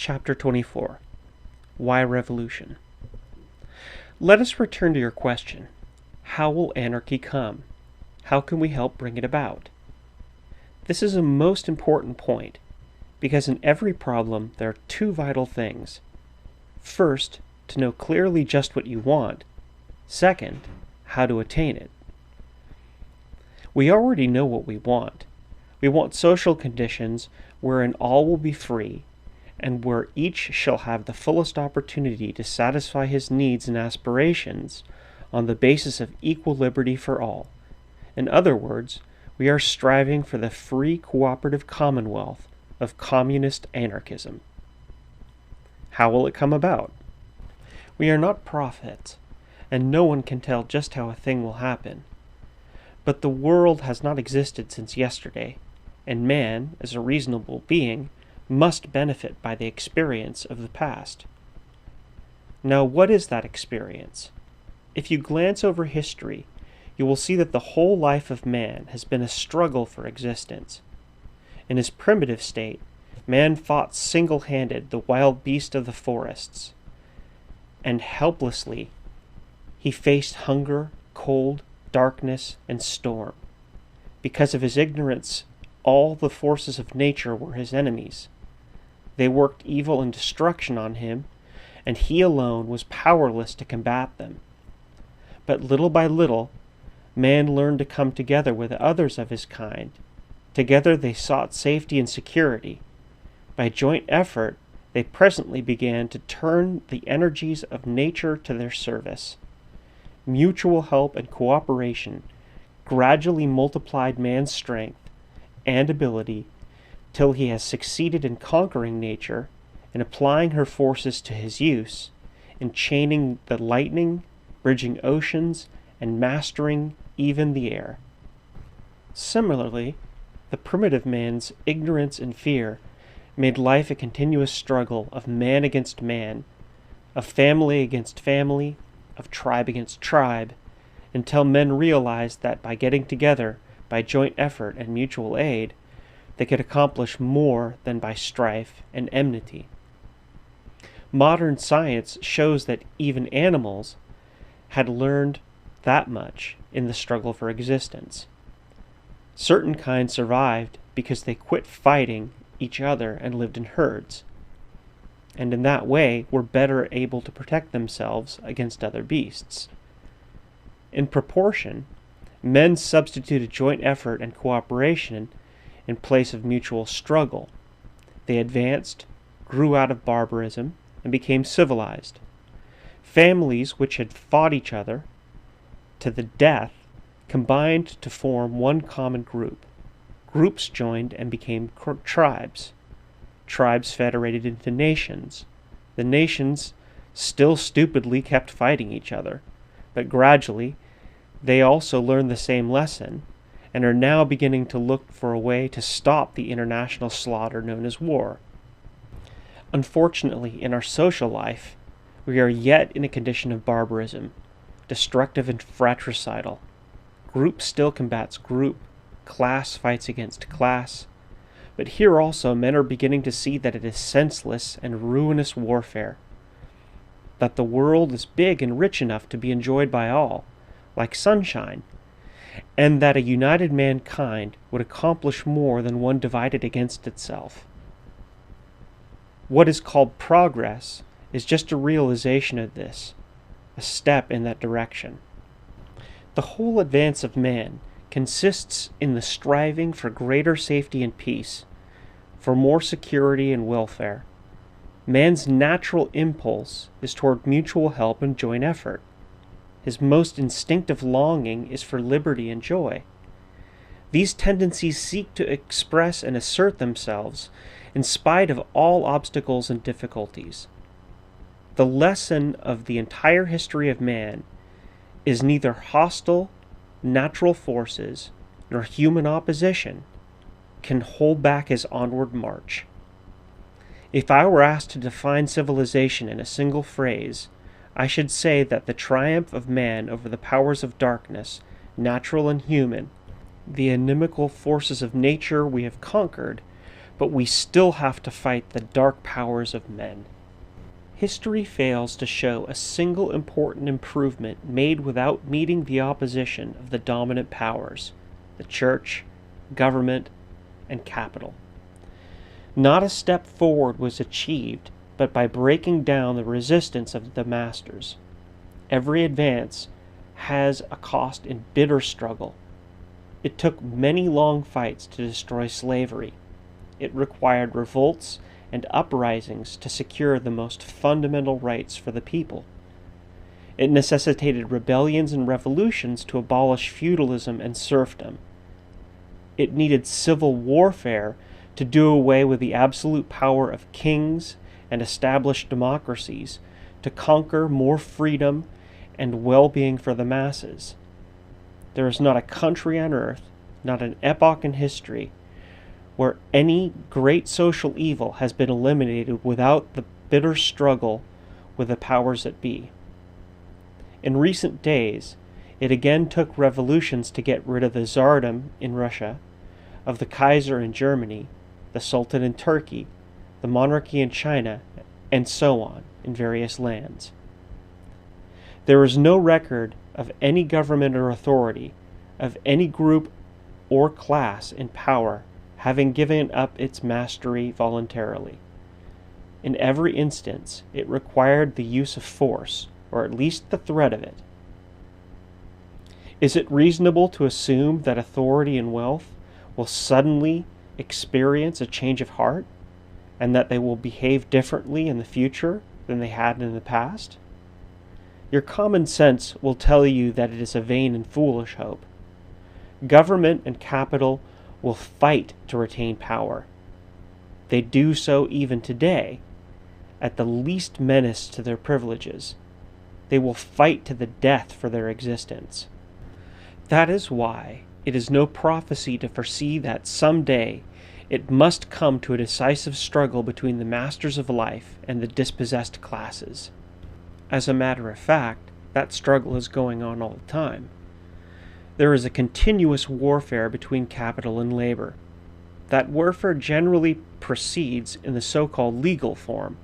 Chapter 24. Why Revolution? Let us return to your question. How will anarchy come? How can we help bring it about? This is a most important point, because in every problem there are two vital things. First, to know clearly just what you want. Second, how to attain it. We already know what we want. We want social conditions wherein all will be free, and where each shall have the fullest opportunity to satisfy his needs and aspirations on the basis of equal liberty for all. In other words, we are striving for the free cooperative commonwealth of communist anarchism. How will it come about? We are not prophets, and no one can tell just how a thing will happen. But the world has not existed since yesterday, and man, as a reasonable being, must benefit by the experience of the past. Now, what is that experience? If you glance over history, you will see that the whole life of man has been a struggle for existence. In his primitive state, man fought single-handed the wild beast of the forests, and helplessly he faced hunger, cold, darkness, and storm. Because of his ignorance, all the forces of nature were his enemies. They worked evil and destruction on him, and he alone was powerless to combat them. But little by little, man learned to come together with others of his kind. Together they sought safety and security. By joint effort, they presently began to turn the energies of nature to their service. Mutual help and cooperation gradually multiplied man's strength and ability till he has succeeded in conquering nature and applying her forces to his use, in chaining the lightning, bridging oceans, and mastering even the air. Similarly, the primitive man's ignorance and fear made life a continuous struggle of man against man, of family against family, of tribe against tribe, until men realized that by getting together, by joint effort and mutual aid, they could accomplish more than by strife and enmity. Modern science shows that even animals had learned that much in the struggle for existence. Certain kinds survived because they quit fighting each other and lived in herds, and in that way were better able to protect themselves against other beasts. In proportion, men substituted joint effort and cooperation in place of mutual struggle. They advanced, grew out of barbarism, and became civilized. Families which had fought each other to the death combined to form one common group. Groups joined and became tribes. Tribes federated into nations. The nations still stupidly kept fighting each other, but gradually they also learned the same lesson and are now beginning to look for a way to stop the international slaughter known as war. Unfortunately, in our social life, we are yet in a condition of barbarism, destructive and fratricidal. Group still combats group, class fights against class, but here also men are beginning to see that it is senseless and ruinous warfare, that the world is big and rich enough to be enjoyed by all, like sunshine, and that a united mankind would accomplish more than one divided against itself. What is called progress is just a realization of this, a step in that direction. The whole advance of man consists in the striving for greater safety and peace, for more security and welfare. Man's natural impulse is toward mutual help and joint effort. His most instinctive longing is for liberty and joy. These tendencies seek to express and assert themselves in spite of all obstacles and difficulties. The lesson of the entire history of man is neither hostile, natural forces, nor human opposition can hold back his onward march. If I were asked to define civilization in a single phrase, I should say that the triumph of man over the powers of darkness, natural and human, the inimical forces of nature we have conquered, but we still have to fight the dark powers of men. History fails to show a single important improvement made without meeting the opposition of the dominant powers, the church, government, and capital. Not a step forward was achieved, but by breaking down the resistance of the masters. Every advance has a cost in bitter struggle. It took many long fights to destroy slavery. It required revolts and uprisings to secure the most fundamental rights for the people. It necessitated rebellions and revolutions to abolish feudalism and serfdom. It needed civil warfare to do away with the absolute power of kings and establish democracies, to conquer more freedom and well-being for the masses. There is not a country on earth, not an epoch in history, where any great social evil has been eliminated without the bitter struggle with the powers that be. In recent days, it again took revolutions to get rid of the Tsardom in Russia, of the Kaiser in Germany, the Sultan in Turkey, the monarchy in China, and so on in various lands. There is no record of any government or authority, of any group or class in power having given up its mastery voluntarily. In every instance, it required the use of force, or at least the threat of it. Is it reasonable to assume that authority and wealth will suddenly experience a change of heart, and that they will behave differently in the future than they had in the past? Your common sense will tell you that it is a vain and foolish hope. Government and capital will fight to retain power. They do so even today, at the least menace to their privileges. They will fight to the death for their existence. That is why it is no prophecy to foresee that someday it must come to a decisive struggle between the masters of life and the dispossessed classes. As a matter of fact, that struggle is going on all the time. There is a continuous warfare between capital and labor. That warfare generally proceeds in the so-called legal form,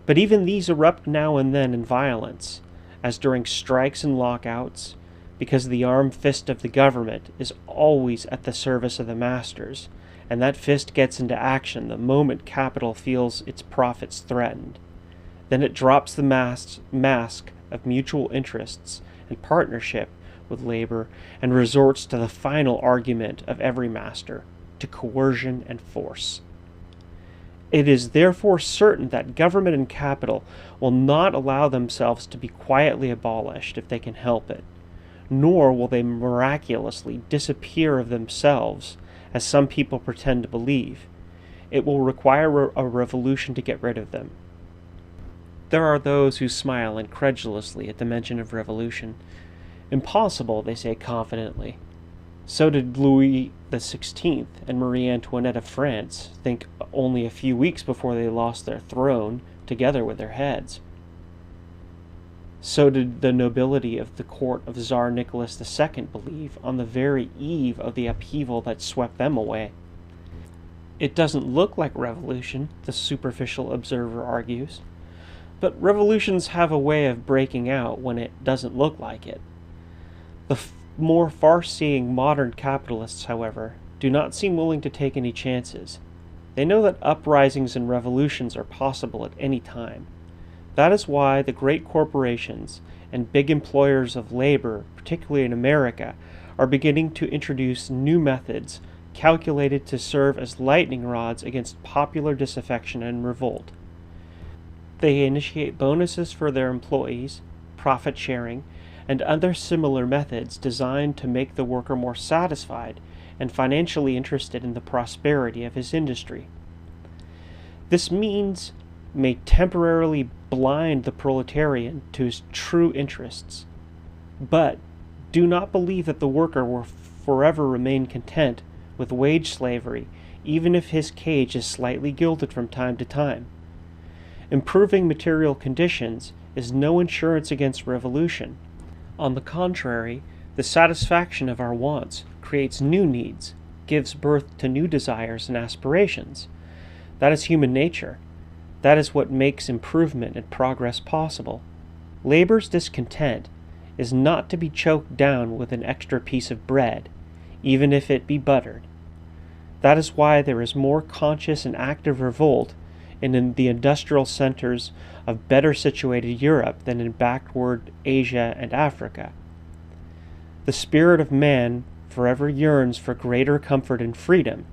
but even these erupt now and then in violence, as during strikes and lockouts, because the armed fist of the government is always at the service of the masters, and that fist gets into action the moment capital feels its profits threatened. Then it drops the mask of mutual interests and partnership with labor and resorts to the final argument of every master, to coercion and force. It is therefore certain that government and capital will not allow themselves to be quietly abolished if they can help it, nor will they miraculously disappear of themselves, as some people pretend to believe. It will require a revolution to get rid of them. There are those who smile incredulously at the mention of revolution. Impossible, they say confidently. So did Louis XVI and Marie Antoinette of France think only a few weeks before they lost their throne, together with their heads. So did the nobility of the court of Tsar Nicholas II believe on the very eve of the upheaval that swept them away. It doesn't look like revolution, the superficial observer argues, but revolutions have a way of breaking out when it doesn't look like it. The more far-seeing modern capitalists, however, do not seem willing to take any chances. They know that uprisings and revolutions are possible at any time. That is why the great corporations and big employers of labor, particularly in America, are beginning to introduce new methods calculated to serve as lightning rods against popular disaffection and revolt. They initiate bonuses for their employees, profit sharing, and other similar methods designed to make the worker more satisfied and financially interested in the prosperity of his industry. This means may temporarily blind the proletarian to his true interests, but do not believe that the worker will forever remain content with wage slavery, even if his cage is slightly gilded from time to time. Improving material conditions is no insurance against revolution. On the contrary, the satisfaction of our wants creates new needs, gives birth to new desires and aspirations, That is human nature. That is what makes improvement and progress possible. Labor's discontent is not to be choked down with an extra piece of bread, even if it be buttered. That is why there is more conscious and active revolt in the industrial centers of better situated Europe than in backward Asia and Africa. The spirit of man forever yearns for greater comfort and freedom,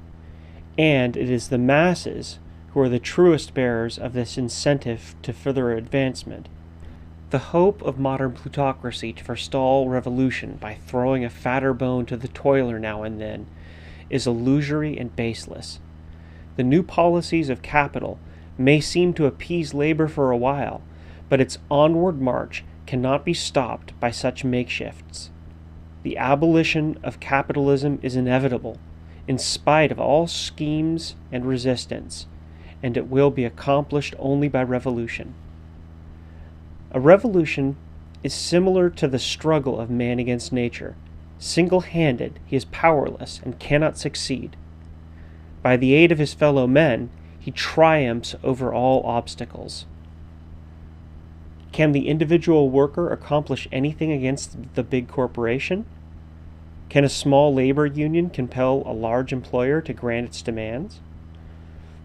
and it is the masses who are the truest bearers of this incentive to further advancement. The hope of modern plutocracy to forestall revolution by throwing a fatter bone to the toiler now and then is illusory and baseless. The new policies of capital may seem to appease labor for a while, but its onward march cannot be stopped by such makeshifts. The abolition of capitalism is inevitable, in spite of all schemes and resistance, and it will be accomplished only by revolution. A revolution is similar to the struggle of man against nature. Single-handed, he is powerless and cannot succeed. By the aid of his fellow men, he triumphs over all obstacles. Can the individual worker accomplish anything against the big corporation? Can a small labor union compel a large employer to grant its demands?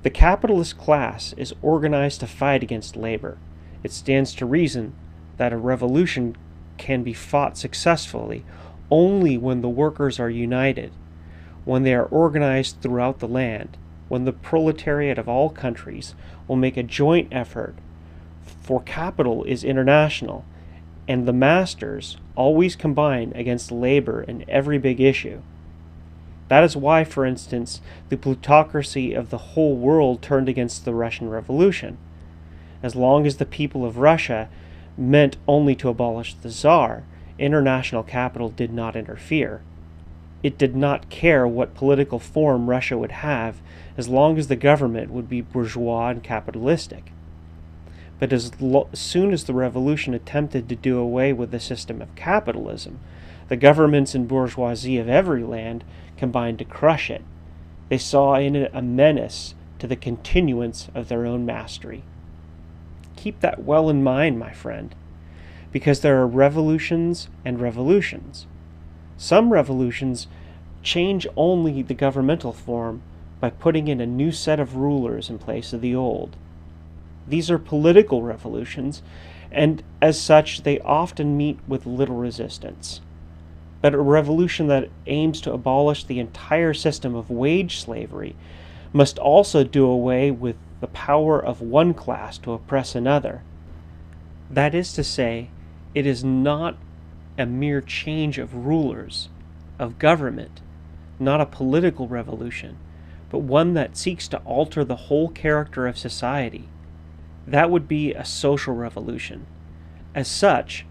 The capitalist class is organized to fight against labor. It stands to reason that a revolution can be fought successfully only when the workers are united, when they are organized throughout the land, when the proletariat of all countries will make a joint effort, for capital is international, and the masters always combine against labor in every big issue. That is why, for instance, the plutocracy of the whole world turned against the Russian Revolution. As long as the people of Russia meant only to abolish the Tsar, international capital did not interfere. It did not care what political form Russia would have, as long as the government would be bourgeois and capitalistic. But as soon as the revolution attempted to do away with the system of capitalism, the governments and bourgeoisie of every land combined to crush it. They saw in it a menace to the continuance of their own mastery. Keep that well in mind, my friend, because there are revolutions and revolutions. Some revolutions change only the governmental form by putting in a new set of rulers in place of the old. These are political revolutions, and as such they often meet with little resistance. But a revolution that aims to abolish the entire system of wage slavery must also do away with the power of one class to oppress another. That is to say, it is not a mere change of rulers, of government, not a political revolution, but one that seeks to alter the whole character of society. That would be a social revolution. As such,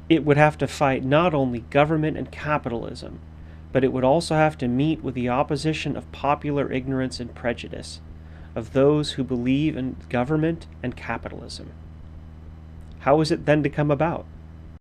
it would have to fight not only government and capitalism, but it would also have to meet with the opposition of popular ignorance and prejudice, of those who believe in government and capitalism. How is it then to come about?